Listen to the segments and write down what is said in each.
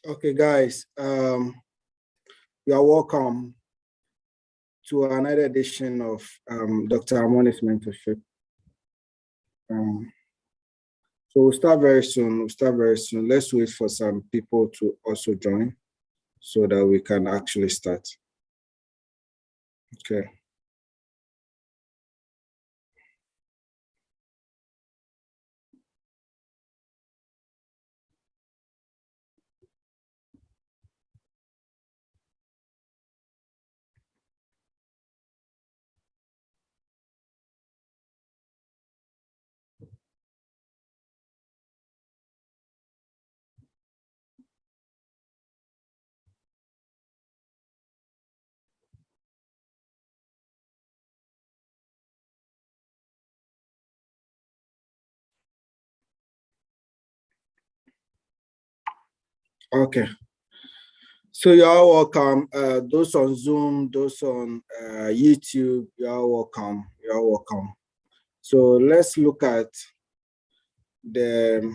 Okay, guys, you are welcome to another edition of Dr. Harmonics mentorship. So we'll start very soon. Let's wait for some people to also join so that we can actually start. Okay. Okay. So you're all welcome. Those on Zoom, those on YouTube, you're all welcome. You're all welcome. So let's look at the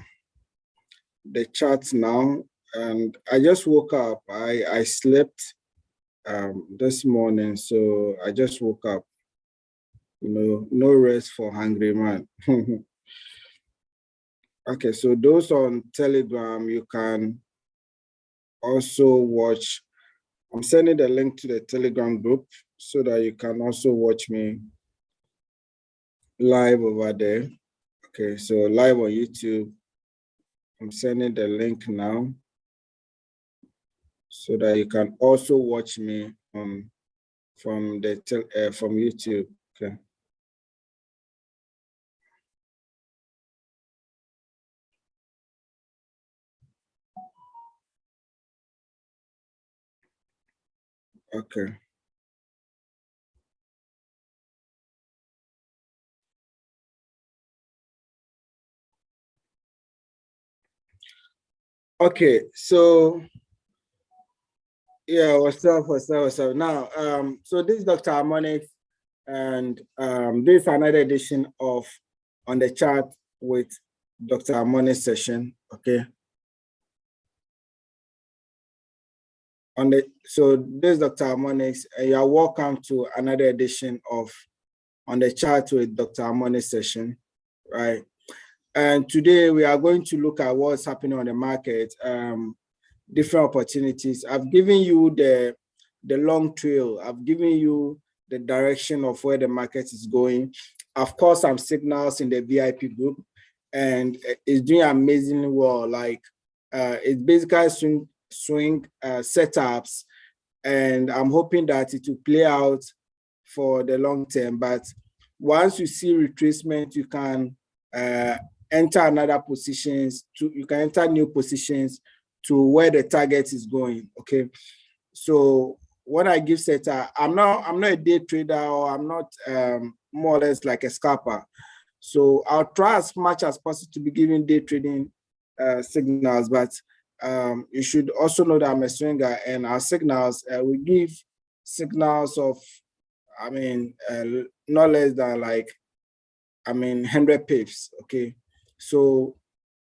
chart now. And I just woke up. I slept this morning, so I just woke up. You know, no rest for hungry man. Okay, so those on Telegram, you can also watch. I'm sending the link to the Telegram group so that you can also watch me live over there. Okay, so live on YouTube. I'm sending the link now so that you can also watch me from YouTube. Okay. Okay. Okay, so yeah, what's up? Now, so this is Dr. Harmonics, and this is another edition of On the Chart with Dr. Harmonics session. Okay. So this is Dr. Harmonics, and you are welcome to another edition of On the Chart with Dr. Harmonics session, right? And today we are going to look at what's happening on the market, different opportunities. I've given you the long trail. I've given you the direction of where the market is going. Of course, some signals in the VIP group, and it's doing amazingly well. Like it's basically swing setups, and I'm hoping that it will play out for the long term. But once you see retracement, you can enter another positions. You can enter new positions to where the target is going. Okay, so when I give setup, I'm not a day trader, or I'm not more or less like a scalper. So I'll try as much as possible to be giving day trading signals, but you should also know that I'm a swinger, and our signals, we give signals of, not less than 100 pips. Okay, so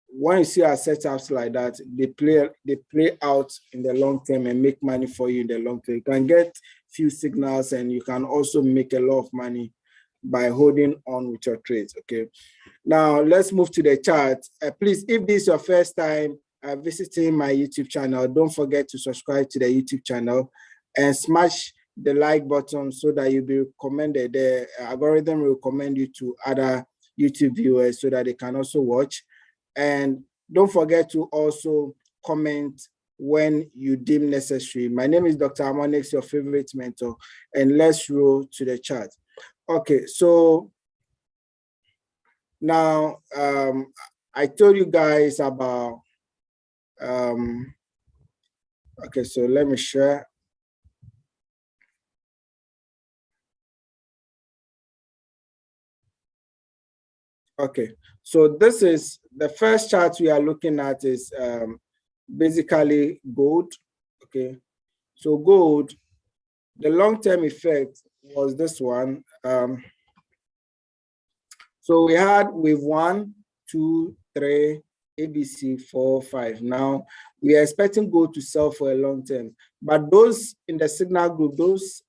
when you see our setups like that, they play out in the long term and make money for you in the long term. You can get few signals, and you can also make a lot of money by holding on with your trades. Okay, now let's move to the chart. Please, if this is your first time visiting my YouTube channel, don't forget to subscribe to the YouTube channel and smash the like button so that you'll be recommended. The algorithm will recommend you to other YouTube viewers so that they can also watch. And don't forget to also comment when you deem necessary. My name is Dr. Harmonics, your favorite mentor, and let's roll to the chart. Okay, so now I told you guys about, okay, so let me share. Okay, so this is the first chart we are looking at is basically gold. Okay, so gold, the long-term effect was this one. So we had wave 1, 2, 3, ABC 405. Now we are expecting gold to sell for a long term, but those in the signal group, those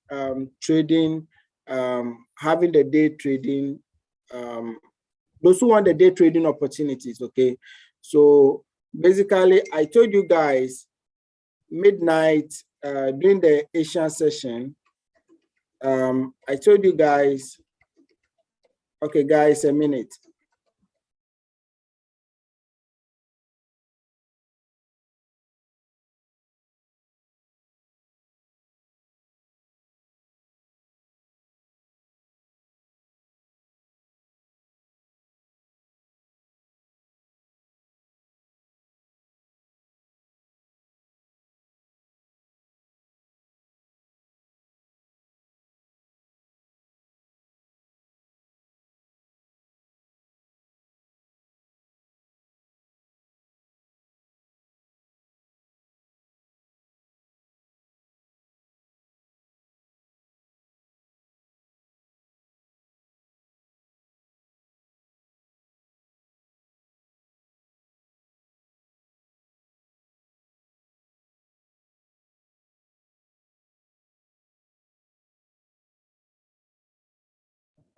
trading, having the day trading, those who want the day trading opportunities, okay? So basically, I told you guys midnight during the Asian session, I told you guys, okay, guys, a minute.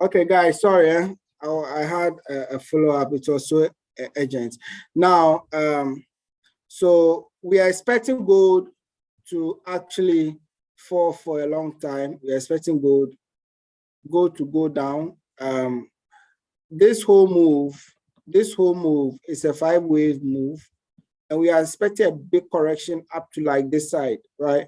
Okay, guys, sorry, I had a follow-up. It was so urgent. Now, so we are expecting gold to actually fall for a long time. We are expecting gold to go down. This whole move is a 5-wave move, and we are expecting a big correction up to like this side, right?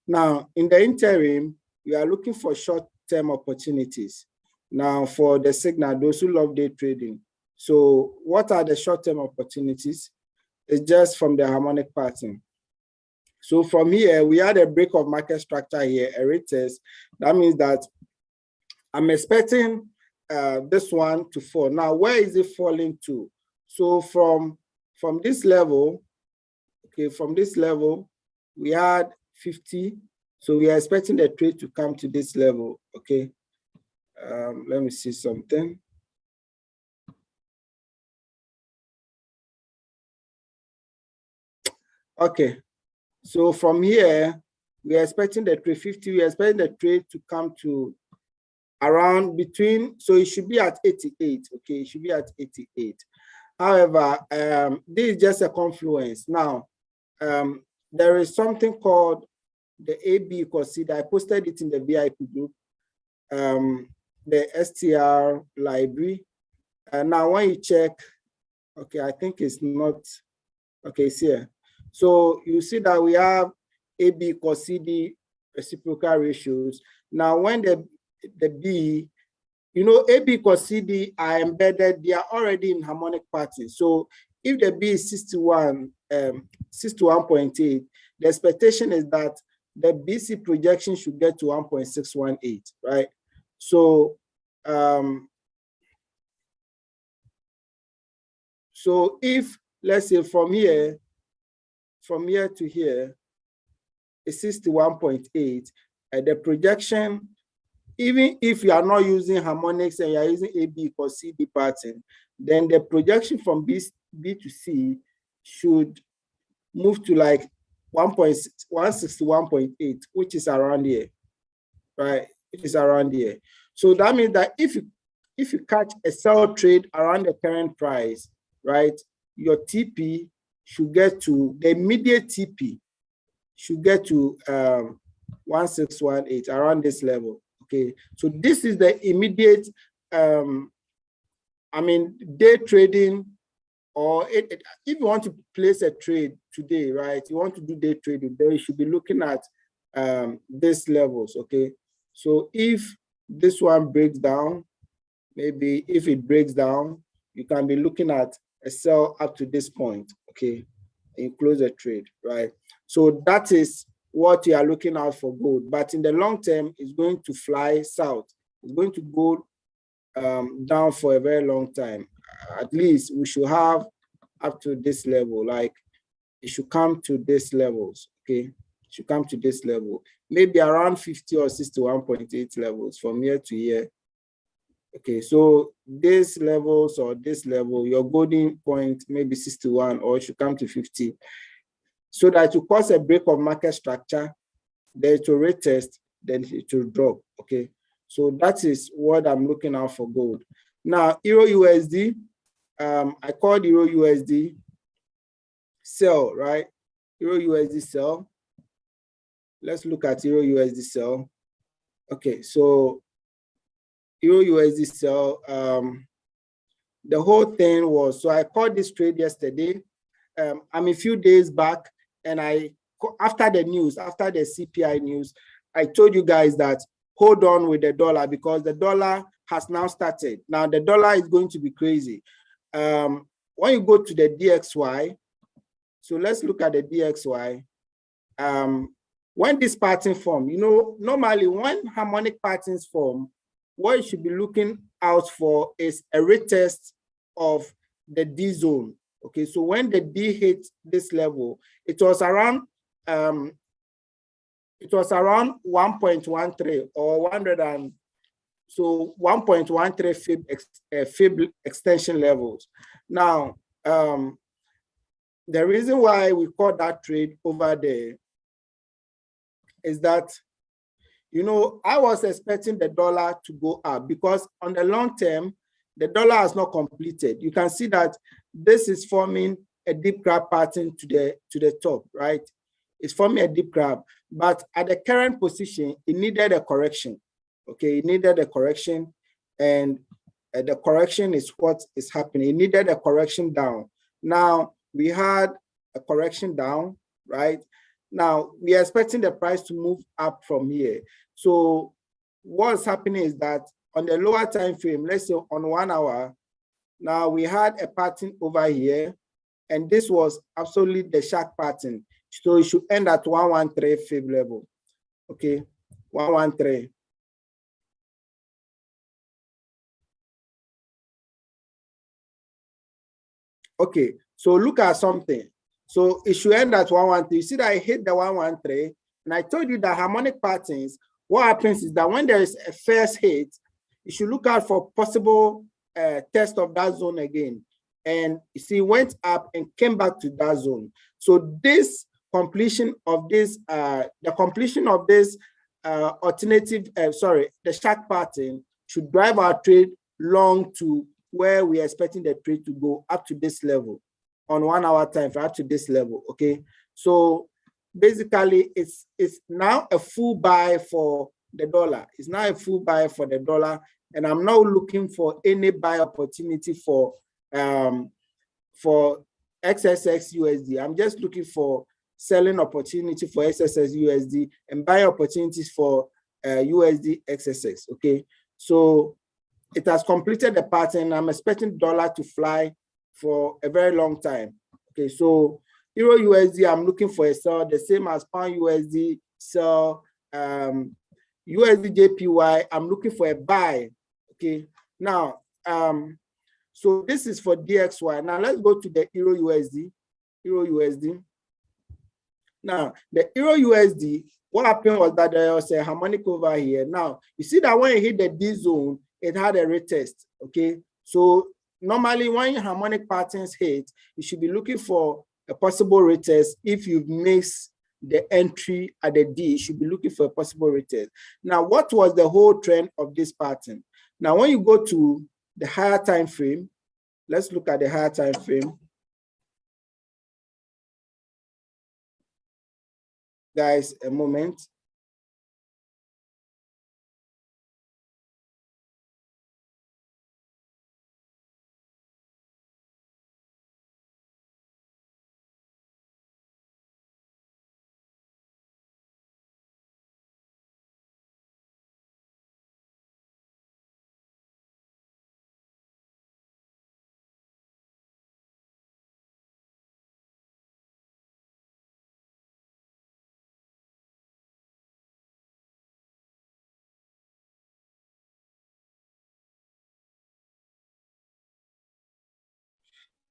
Now, in the interim, we are looking for short-term opportunities. Now, for the signal, those who love day trading. So what are the short-term opportunities? It's just from the harmonic pattern. So from here, we had a break of market structure here, a retest. That means that I'm expecting this one to fall. Now, where is it falling to? So from this level, okay, from this level, we had 50. So we are expecting the trade to come to this level, okay? Let me see something. Okay, so from here, we are expecting the trade 50. We are expecting the trade to come to around between, so it should be at 88, okay? It should be at 88. However, this is just a confluence. Now, there is something called the AB equals C that I posted it in the VIP group, the STR library. And now when you check, okay, I think it's not, okay, it's here. So you see that we have AB equals CD reciprocal ratios. Now when the B, you know, AB equals CD are embedded, they are already in harmonic pattern. So if the B is 61, 61.8, the expectation is that the BC projection should get to 1.618, right? So, so if, let's say from here to here, is 61.8, the projection, even if you are not using harmonics and you are using AB or CD pattern, then the projection from B to C should move to like 161.8, which is around here, right? It is around here. So that means that if you catch a sell trade around the current price, right, your TP should get to, the immediate TP should get to 1618, around this level. Okay, so this is the immediate, I mean, day trading, or if you want to place a trade today, right, you want to do day trading, then you should be looking at these levels, okay? So if this one breaks down, maybe if it breaks down, you can be looking at a sell up to this point, okay? And you close the trade, right? So that is what you are looking out for gold. But in the long term, it's going to fly south. It's going to go down for a very long time. At least we should have up to this level, like it should come to these levels, okay? It should come to this level. Maybe around 50 or 61.8 levels from here to here. Okay, so these levels or this level, your golden point maybe 61, or it should come to 50, so that to cause a break of market structure, then it will retest, then it will drop. Okay, so that is what I'm looking out for gold. Now, Euro USD, I called Euro USD sell, right? Euro USD sell. Let's look at Euro USD sell. Okay, so Euro USD sell, the whole thing was, so I called this trade yesterday. I'm a few days back, and after the news, after the CPI news, I told you guys that hold on with the dollar, because the dollar has now started. Now the dollar is going to be crazy. When you go to the DXY, so let's look at the DXY. When this pattern form, you know, normally when harmonic patterns form, what you should be looking out for is a retest of the D zone. Okay, so when the D hit this level, it was around 1.13 or 100 and so 1.13 fib extension levels. Now, the reason why we caught that trade over there is that, you know, I was expecting the dollar to go up, because on the long term, the dollar has not completed. You can see that this is forming a deep crab pattern to the top, right? It's forming a deep crab, but at the current position, it needed a correction. Okay, it needed a correction, and the correction is what is happening. It needed a correction down. Now we had a correction down, right? Now we are expecting the price to move up from here. So what's happening is that on the lower time frame, let's say on 1 hour, now we had a pattern over here, and this was absolutely the shark pattern. So it should end at 113 fib level. Okay, 113. Okay, so look at something. So it should end at 113. You see that I hit the 113, and I told you that harmonic patterns, what happens is that when there is a first hit, you should look out for possible test of that zone again. And you see, went up and came back to that zone. So this completion of this, the completion of this alternative, the shark pattern should drive our trade long to where we are expecting the trade to go up to this level on 1 hour time for up to this level. Okay, so basically it's now a full buy for the dollar. It's now a full buy for the dollar, and I'm now looking for any buy opportunity for XSX USD. I'm just looking for selling opportunity for XSX USD and buy opportunities for USD XSX. Okay, so it has completed the pattern. I'm expecting dollar to fly for a very long time. Okay, so Euro USD, I'm looking for a sell, the same as Pound USD sell. USD JPY, I'm looking for a buy. Okay, now so this is for DXY. Now let's go to the Euro USD. Euro USD. Now the Euro USD, what happened was that there was a harmonic over here. Now you see that when it hit the D zone, it had a retest. Okay, so normally when harmonic patterns hit, you should be looking for a possible retest. If you've missed the entry at the D, you should be looking for a possible retest. Now, what was the whole trend of this pattern? Now, when you go to the higher time frame, let's look at the higher time frame. Guys, a moment.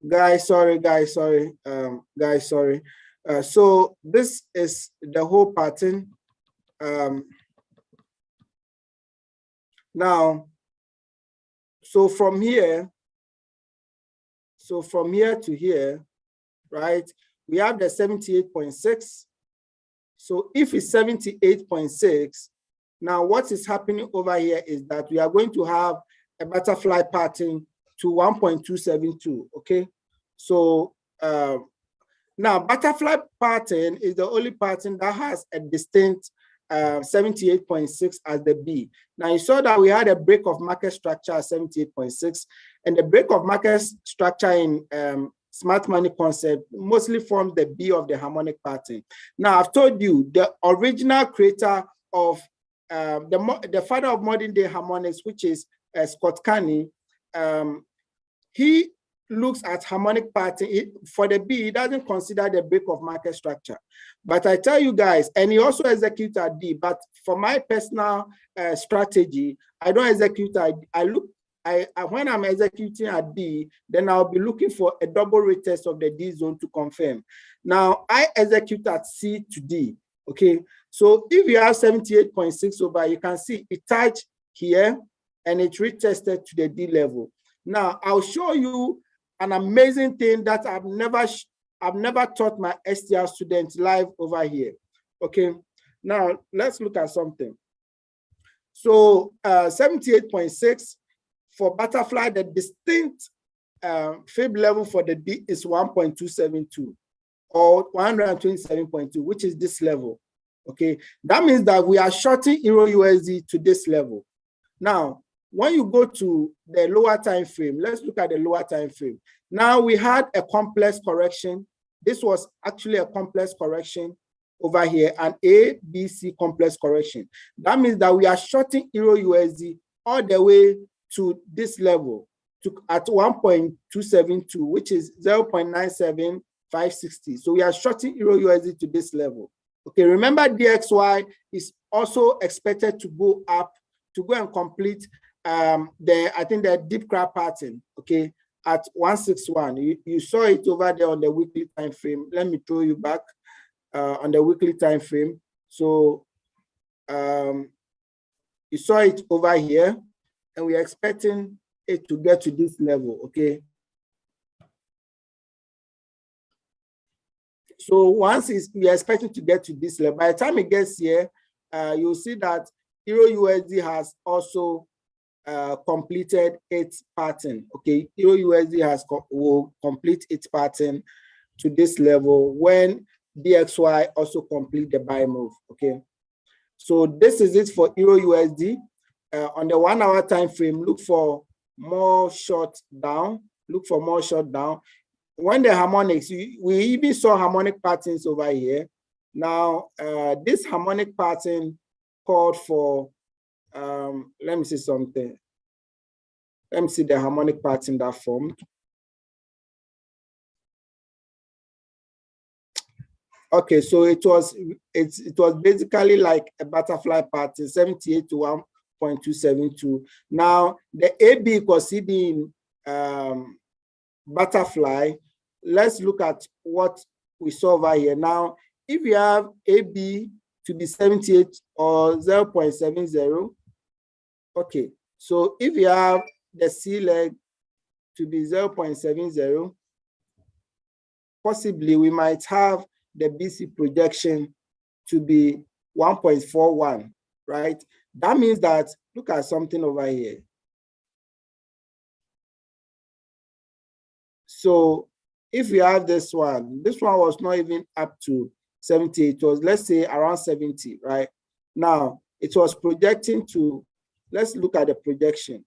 Guys, sorry. So this is the whole pattern. Now, So from here to here, right, we have the 78.6. So if it's 78.6, now what is happening over here is that we are going to have a butterfly pattern to 1.272, okay? So now butterfly pattern is the only pattern that has a distinct 78.6 as the B. Now you saw that we had a break of market structure at 78.6, and the break of market structure in smart money concept mostly forms the B of the harmonic pattern. Now I've told you the original creator of the father of modern day harmonics, which is Scott Carney, he looks at harmonic pattern. For the B, he doesn't consider the break of market structure. But I tell you guys, and he also executes at D, but for my personal strategy, I don't execute at when I'm executing at D, then I'll be looking for a double retest of the D zone to confirm. Now, I execute at C to D, okay? So if you have 78.6 over, you can see it touched here, and it retested to the D level. Now, I'll show you an amazing thing that I've never taught my STR students live over here. Okay, now let's look at something. So 78.6 for butterfly, the distinct fib level for the D is 1.272 or 127.2, which is this level. Okay, that means that we are shorting Euro USD to this level. Now, when you go to the lower time frame, let's look at the lower time frame. Now we had a complex correction. This was actually a complex correction over here, an A, B, C complex correction. That means that we are shorting Euro USD all the way to this level at 1.272, which is 0.97560. So we are shorting Euro USD to this level. Okay, remember DXY is also expected to go up to go and complete I think the deep crab pattern, okay, at 161. You saw it over there on the weekly time frame. Let me throw you back on the weekly time frame. So you saw it over here, and we're expecting it to get to this level, okay? So once we are expecting to get to this level, by the time it gets here, you'll see that Euro USD has also completed its pattern. Okay, Euro USD will complete its pattern to this level when DXY also complete the buy move. Okay, so this is it for Euro USD. On the 1 hour time frame, look for more short down. Look for more short down. When the harmonics, we even saw harmonic patterns over here. Now, this harmonic pattern called for let me see something. Let me see the harmonic pattern that formed. Okay, so it was basically like a butterfly pattern, 78 to 1.272. Now the AB equals CD in butterfly. Let's look at what we saw over here. Now, if you have AB to be 78 or 0.70, okay, so if you have the C leg to be 0.70, possibly we might have the BC projection to be 1.41, right? That means that, look at something over here. So if we have this one was not even up to 70, it was, let's say, around 70, right? Now, it was projecting to, let's look at the projection.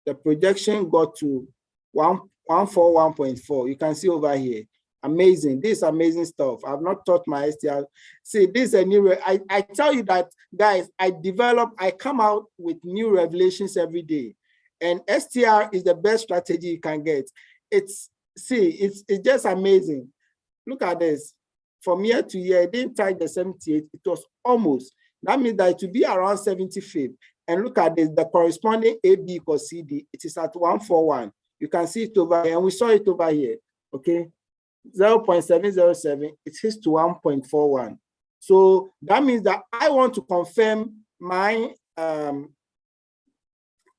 The projection got to 141.4. You can see over here. Amazing. This is amazing stuff. I've not taught my STR. See, this is a new, I tell you that, guys, I come out with new revelations every day. And STR is the best strategy you can get. It's just amazing. Look at this. From year to year, it didn't touch the 78. It was almost. That means that it will be around 75. And look at this, the corresponding AB equals CD. It is at 141. You can see it over here, and we saw it over here. Okay, 0.707. It hits to 1.41. So that means that I want to confirm my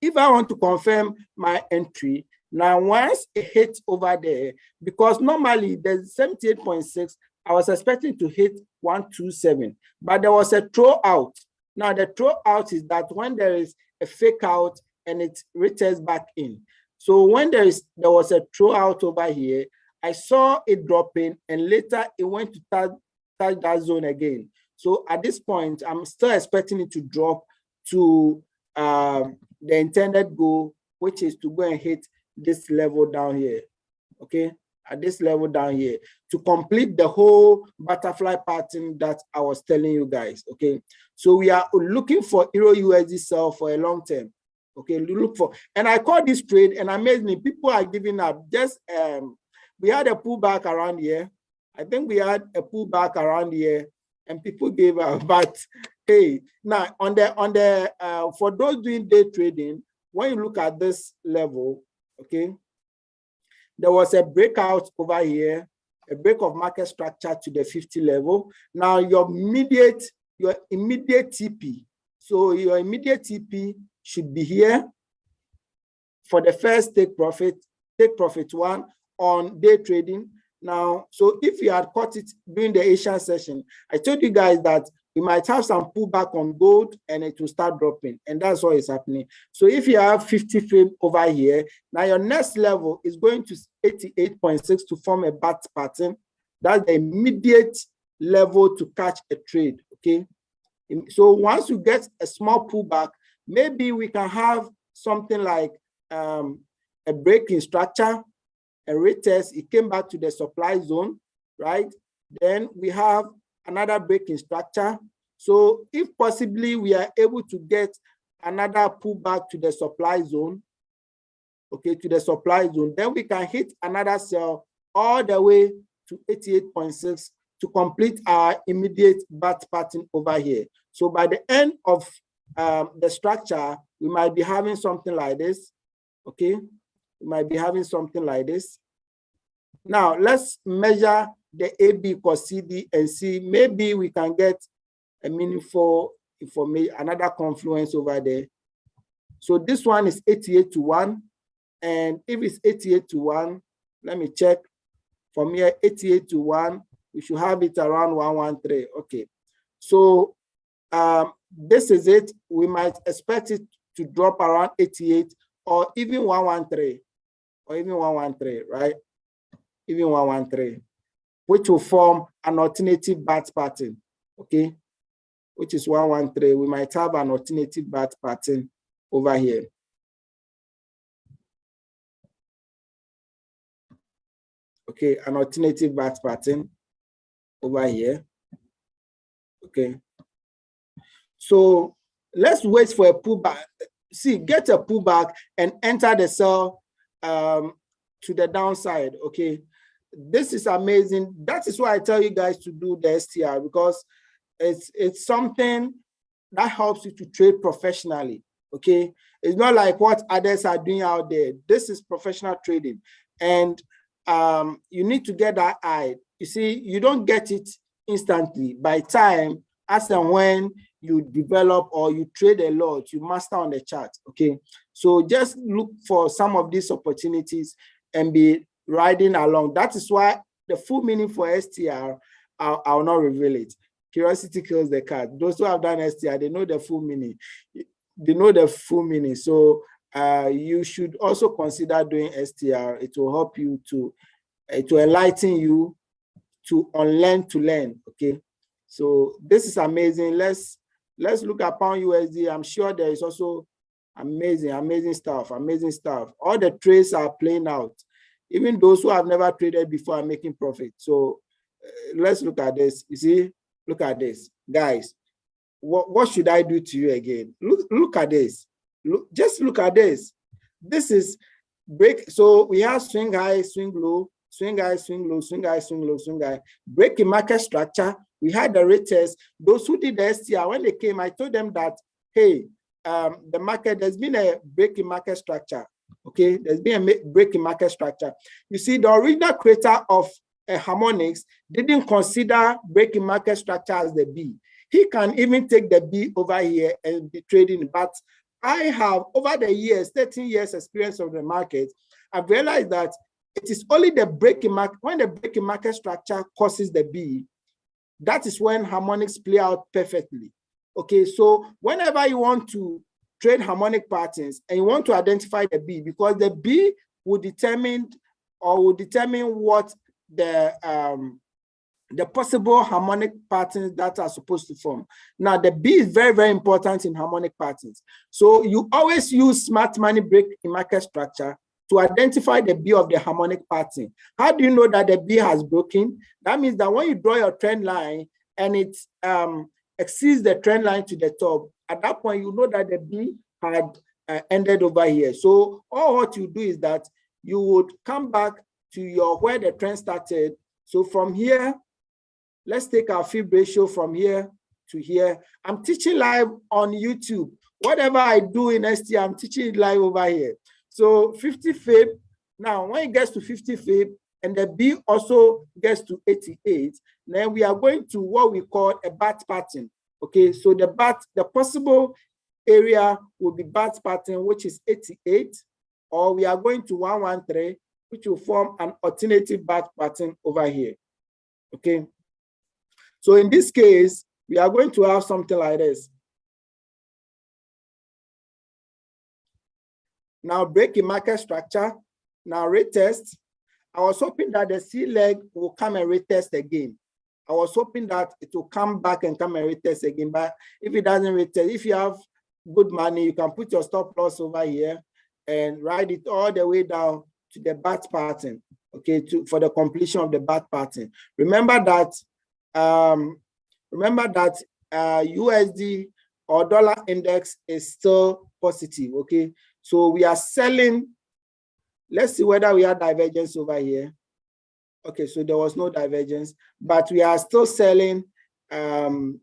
if I want to confirm my entry, now once it hits over there, because normally there's 78.6, I was expecting to hit 127, but there was a throw out. Now the throw out is that when there is a fake out and it returns back in. So when there was a throw out over here, I saw it dropping, and later it went to touch that zone again. So at this point, I'm still expecting it to drop to the intended goal, which is to go and hit this level down here. Okay, at this level down here, to complete the whole butterfly pattern that I was telling you guys. Okay, so we are looking for Euro USD sell for a long term. Okay, look for, and I call this trade, and amazingly, people are giving up. Just we had a pullback around here. I think we had a pullback around here, and people gave up. But hey, now on the for those doing day trading, when you look at this level, okay, there was a breakout over here, a break of market structure to the 50 level. Now your immediate TP. So your immediate TP should be here for the first take profit one on day trading. Now, so if you had caught it during the Asian session, I told you guys that we might have some pullback on gold and it will start dropping, and that's what is happening. So if you have 50 frame over here, now your next level is going to 88.6 to form a bat pattern. That's the immediate level to catch a trade. Okay, so once you get a small pullback, maybe we can have something like a break in structure, a retest. It came back to the supply zone, right? Then we have another break in structure. So if possibly we are able to get another pullback to the supply zone, okay, to the supply zone, then we can hit another sell all the way to 88.6 to complete our immediate bat pattern over here. So by the end of the structure, we might be having something like this. Okay, we might be having something like this. Now let's measure the AB cos CD and see, maybe we can get a meaningful information, another confluence over there. So this one is 88 to 1, and if it's 88 to 1, let me check. From here, 88 to 1, we should have it around 113. Okay, so this is it. We might expect it to drop around 88 or even 113, right? Even 113, which will form an alternative bat pattern. Okay, which is 113. We might have an alternative bat pattern over here. Okay, an alternative bat pattern over here. Okay, so let's wait for a pullback. See, get a pullback and enter the sell to the downside. Okay, this is amazing. That is why I tell you guys to do the STR, because it's something that helps you to trade professionally. Okay, it's not like what others are doing out there. This is professional trading, and you need to get that eye. You see, you don't get it instantly. By time, as and when you develop or you trade a lot, you master on the chart. Okay, so just look for some of these opportunities and be riding along. That is why the full meaning for STR, I'll not reveal it. Curiosity kills the cat. Those who have done STR, they know the full meaning. They know the full meaning. So you should also consider doing STR. It will help you to enlighten you to unlearn to learn. Okay, so this is amazing. Let's look upon USD. I'm sure there is also amazing stuff. All the trades are playing out. Even those who have never traded before are making profit. So let's look at this. You see, look at this, guys. What should I do to you again? Look at this. Just look at this. This is break. So we have swing high, swing low, swing high, swing low, swing high, swing low, swing high. Break in market structure. We had the retest. Those who did the STR, when they came, I told them that, hey, the market, there's been a break in market structure. Okay, there's been a break in market structure. You see, the original creator of Harmonics didn't consider breaking market structure as the B. He can even take the B over here and be trading, but I have, over the years, 13 years experience of the market, I've realized that it is only the breaking market, when the breaking market structure causes the B, that is when harmonics play out perfectly. Okay, so whenever you want to trade harmonic patterns and you want to identify the B, because the B will determine what the possible harmonic patterns that are supposed to form. Now, the B is very, very important in harmonic patterns. So you always use smart money break in market structure to identify the B of the harmonic pattern. How do you know that the B has broken? That means that when you draw your trend line and it exceeds the trend line to the top, at that point, you know that the B had ended over here. So all what you do is that you would come back to where the trend started. So from here, let's take our fib ratio from here to here. I'm teaching live on YouTube. Whatever I do in ST, I'm teaching it live over here. So 50 fib. Now, when it gets to 50 fib and the B also gets to 88, then we are going to what we call a bat pattern. Okay, so the possible area will be bat pattern, which is 88, or we are going to 113, which will form an alternative bat pattern over here. Okay. So in this case, we are going to have something like this. Now, break in market structure. Now, retest. I was hoping that the C leg will come and retest again. I was hoping that it will come back and come and retest again. But if it doesn't retest, if you have good money, you can put your stop loss over here and ride it all the way down to the bat pattern. Okay, for the completion of the bat pattern. Remember that USD or dollar index is still positive. Okay, so we are selling. Let's see whether we have divergence over here. Okay, so there was no divergence, but we are still selling pound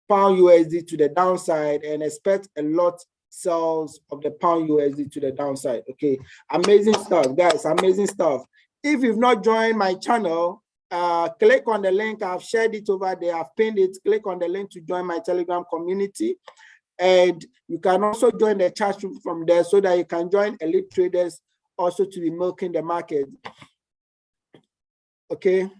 USD to the downside and expect a lot sells of the pound USD to the downside. Okay, amazing stuff, guys. Amazing stuff. If you've not joined my channel, click on the link. I've shared it over there. I've pinned it. Click on the link to join my Telegram community. And you can also join the chat room from there so that you can join elite traders also to be milking the market. Okay.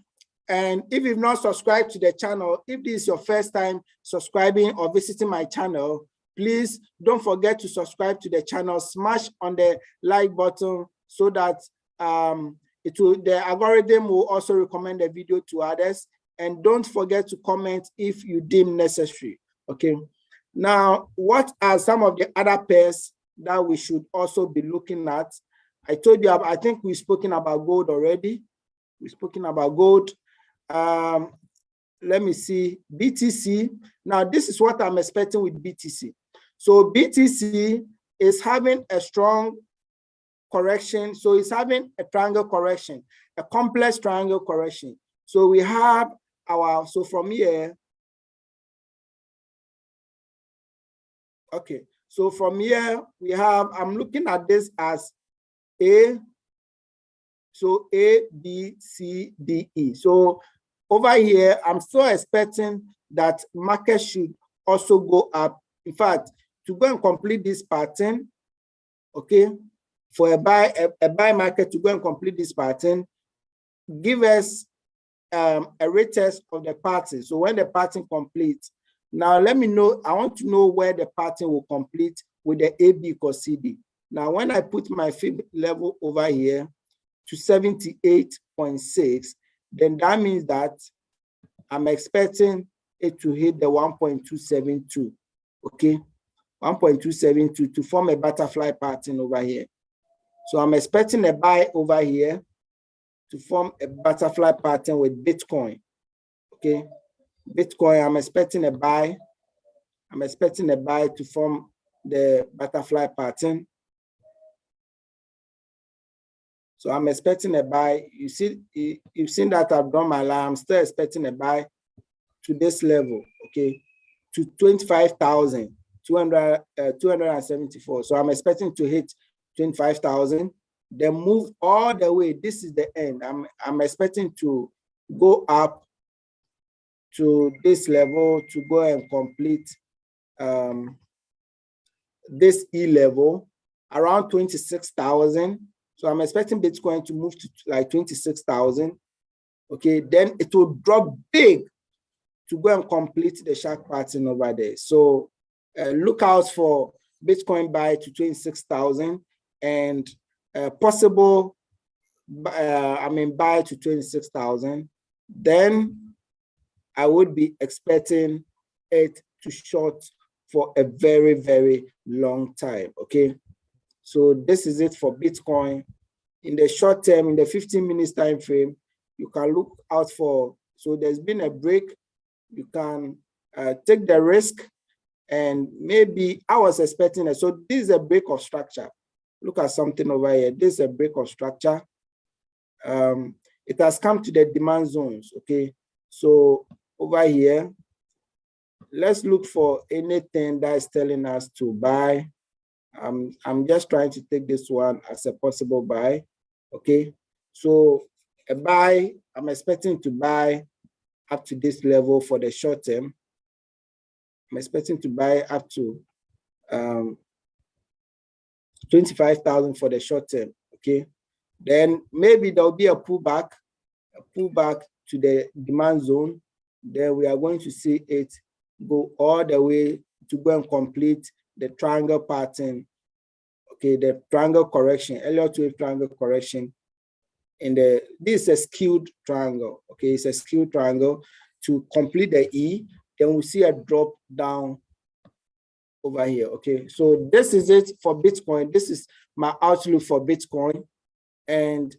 And if you've not subscribed to the channel, if this is your first time subscribing or visiting my channel, please don't forget to subscribe to the channel. Smash on the like button so that the algorithm will also recommend the video to others. And don't forget to comment if you deem necessary. Okay. Now, what are some of the other pairs that we should also be looking at? I told you, I think we've spoken about gold already. We've spoken about gold. Let me see, BTC. Now, this is what I'm expecting with BTC. So BTC is having a strong correction. So it's having a triangle correction, a complex triangle correction. So we have so from here, okay. So from here, we have, I'm looking at this as A, so A, B, C, D, E. So over here, I'm still expecting that market should also go up. In fact, to go and complete this pattern, okay, for a buy market to go and complete this pattern, give us a retest of the pattern. So when the pattern completes, now let me know, I want to know where the pattern will complete with the AB equals CD. Now, when I put my fib level over here to 78.6, then that means that I'm expecting it to hit the 1.272, okay? 1.272 to form a butterfly pattern over here. So I'm expecting a buy over here to form a butterfly pattern with Bitcoin, okay? Bitcoin, I'm expecting a buy. I'm expecting a buy to form the butterfly pattern. So I'm expecting a buy. You see, you've seen that I've done my line. I'm still expecting a buy to this level, okay, to 25,274. So I'm expecting to hit 25,000. Then move all the way. This is the end. I'm expecting to go up to this level to go and complete this E level around 26,000. So I'm expecting Bitcoin to move to like 26,000. Okay, then it will drop big to go and complete the shark pattern over there. So look out for Bitcoin buy to 26,000 and possible buy to 26,000. Then I would be expecting it to short for a very, very long time. Okay, so this is it for Bitcoin. In the short term, in the 15 minutes time frame, you can look out for, so there's been a break. You can take the risk, and maybe I was expecting it. So this is a break of structure. Look at something over here. This is a break of structure. It has come to the demand zones. Okay, so over here, let's look for anything that is telling us to buy. I'm just trying to take this one as a possible buy. Okay, so a buy, I'm expecting to buy up to this level for the short term. I'm expecting to buy up to 25,000 for the short term. Okay, then maybe there'll be a pullback to the demand zone. Then we are going to see it go all the way to go and complete the triangle pattern. Okay, the triangle correction, Elliott wave triangle correction. This is a skewed triangle. Okay, it's a skewed triangle. To complete the E, then we see a drop down over here. Okay, so this is it for Bitcoin. This is my outlook for Bitcoin. And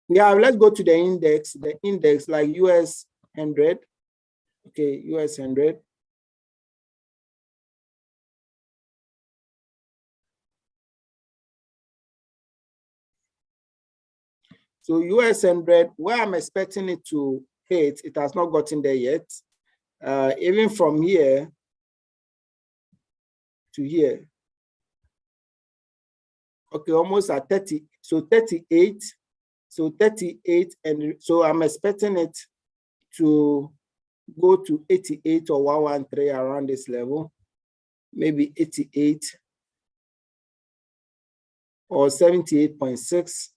let's go to the index. The index like US 100. Okay, US 100. So US 100, where I'm expecting it to hit, it has not gotten there yet. Even from here to here. Okay, almost at 30. So 38. So 38, and so I'm expecting it to go to 88 or 113 around this level, maybe 88 or 78.6.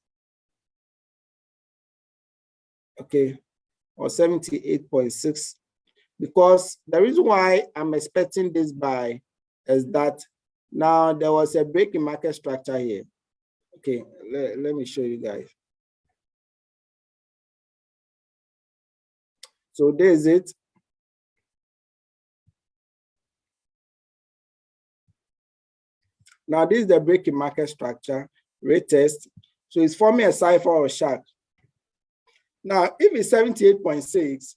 Okay, or 78.6. Because the reason why I'm expecting this buy is that now there was a break in market structure here. Okay, let me show you guys. So there's it. Now this is the break in market structure, retest. So it's forming a cipher or shark. Now, if it's 78.6,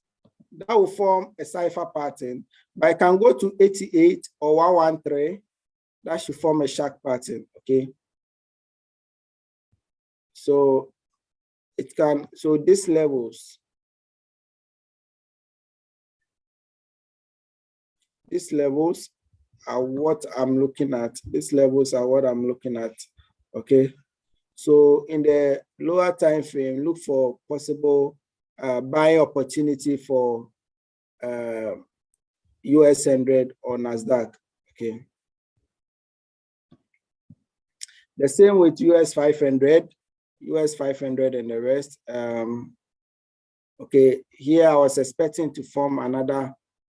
that will form a cipher pattern, but I can go to 88 or 113, that should form a shark pattern, okay? So it can, so these levels are what I'm looking at. These levels are what I'm looking at, okay? So in the lower time frame, look for possible buying opportunity for US 100 or NASDAQ, okay? The same with US 500 and the rest. Okay, here I was expecting to form another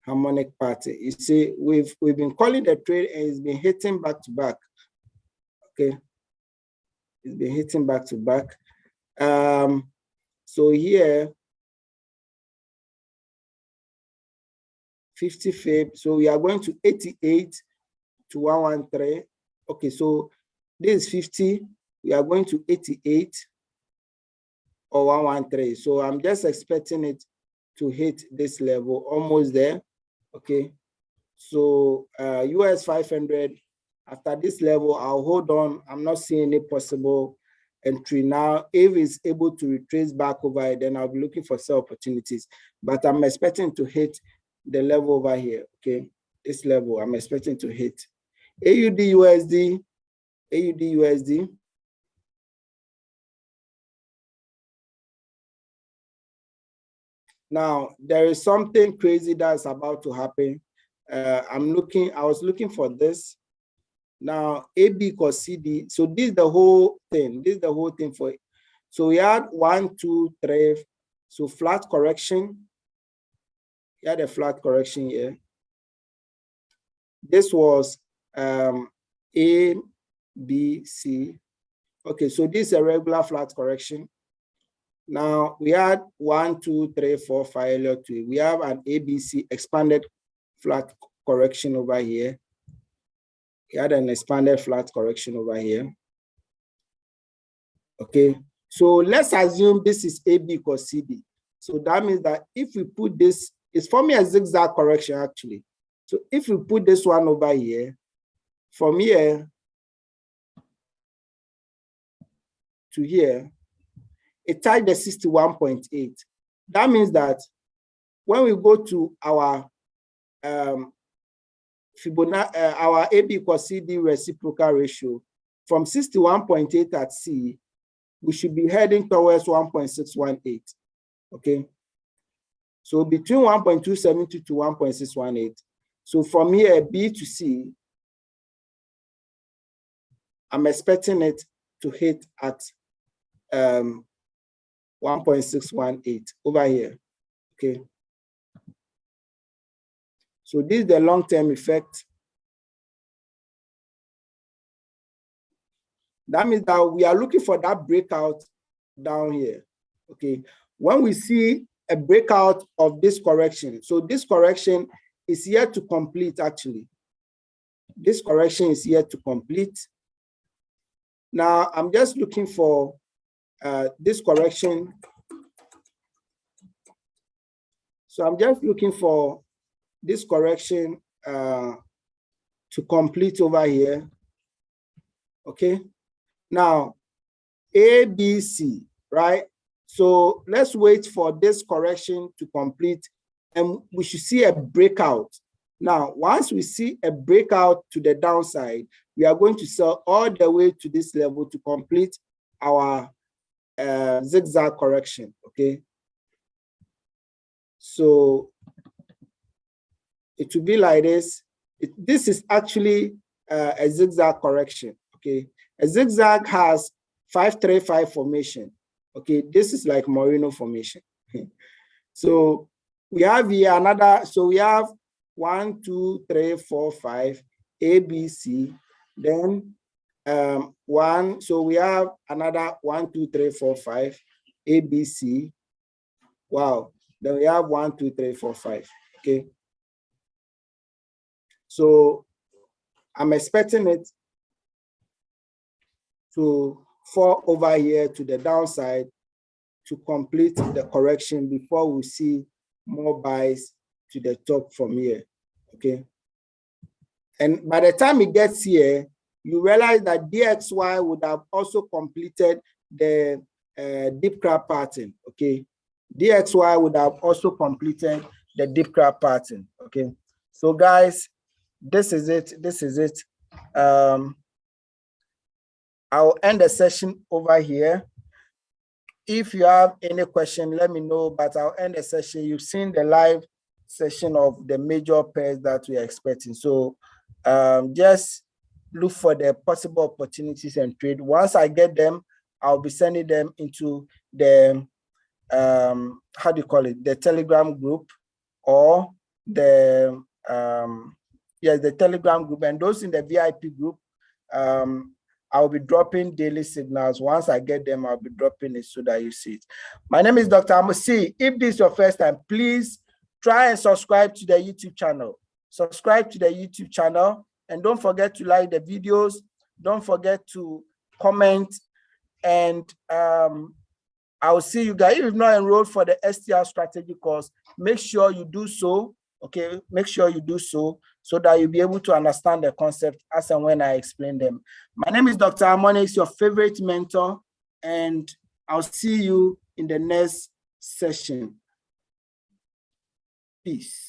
harmonic pattern. You see, we've been calling the trade and it's been hitting back to back. Okay, it's been hitting back to back. So here, 50 fib. So we are going to 88 to 113. Okay, so this is 50. We are going to 88 or 113. So I'm just expecting it to hit this level, almost there. Okay. So US 500, after this level, I'll hold on. I'm not seeing any possible entry now. If it's able to retrace back over it, then I'll be looking for sell opportunities. But I'm expecting to hit the level over here. Okay. This level, I'm expecting to hit. AUD USD. Now, there is something crazy that's about to happen. I was looking for this. Now AB equals CD. So this is the whole thing. This is the whole thing for it. So we had 1, 2, 3. So flat correction. We had a flat correction here. This was A, B, C. Okay, so this is a regular flat correction. Now we had 1, 2, 3, 4, 5, Elliott wave. We have an ABC expanded flat correction over here. We had an expanded flat correction over here. Okay, so let's assume this is AB equals CD. So that means that if we put this, it's forming a zigzag correction actually. So if we put this one over here, from here to here, it tied the 61.8. That means that when we go to our Fibonacci, our AB equals CD reciprocal ratio, from 61.8 at C, we should be heading towards 1.618. Okay. So between 1.272 to 1.618. So from here, B to C, I'm expecting it to hit at 1.618 over here. Okay. So this is the long-term effect. That means that we are looking for that breakout down here. Okay. When we see a breakout of this correction, so this correction is yet to complete actually. This correction is yet to complete. Now I'm just looking for this correction. So I'm just looking for this correction to complete over here. Okay. Now, A, B, C, right? So let's wait for this correction to complete and we should see a breakout. Now, once we see a breakout to the downside, we are going to sell all the way to this level to complete our zigzag correction, okay? So it will be like this. This is actually a zigzag correction, okay? A zigzag has 5-3-5 formation, okay? This is like Moreno formation. So we have here another, so we have 1, 2, 3, 4, 5, A, B, C, then 1, so we have another 1, 2, 3, 4, 5, A, B, C. Wow, then we have 1, 2, 3, 4, 5, okay? So I'm expecting it to fall over here to the downside to complete the correction before we see more buys to the top from here, okay? And by the time it gets here, you realize that DXY would have also completed the dip crab pattern, okay? DXY would have also completed the dip crab pattern, okay? So guys, this is it, this is it. I'll end the session over here. If you have any question, let me know, but I'll end the session. You've seen the live session of the major pairs that we are expecting. So just look for the possible opportunities and trade. Once I get them, I'll be sending them into the, how do you call it? The Telegram group or the, the Telegram group, and those in the VIP group, I'll be dropping daily signals. Once I get them, I'll be dropping it so that you see it. My name is Dr. Harmonics. If this is your first time, please try and subscribe to the YouTube channel. Subscribe to the YouTube channel and don't forget to like the videos. Don't forget to comment, and I'll see you guys. If you've not enrolled for the STR Strategy course, make sure you do so. Okay, make sure you do so that you'll be able to understand the concept as and when I explain them. My name is Dr. Harmonics, your favorite mentor, and I'll see you in the next session. Peace.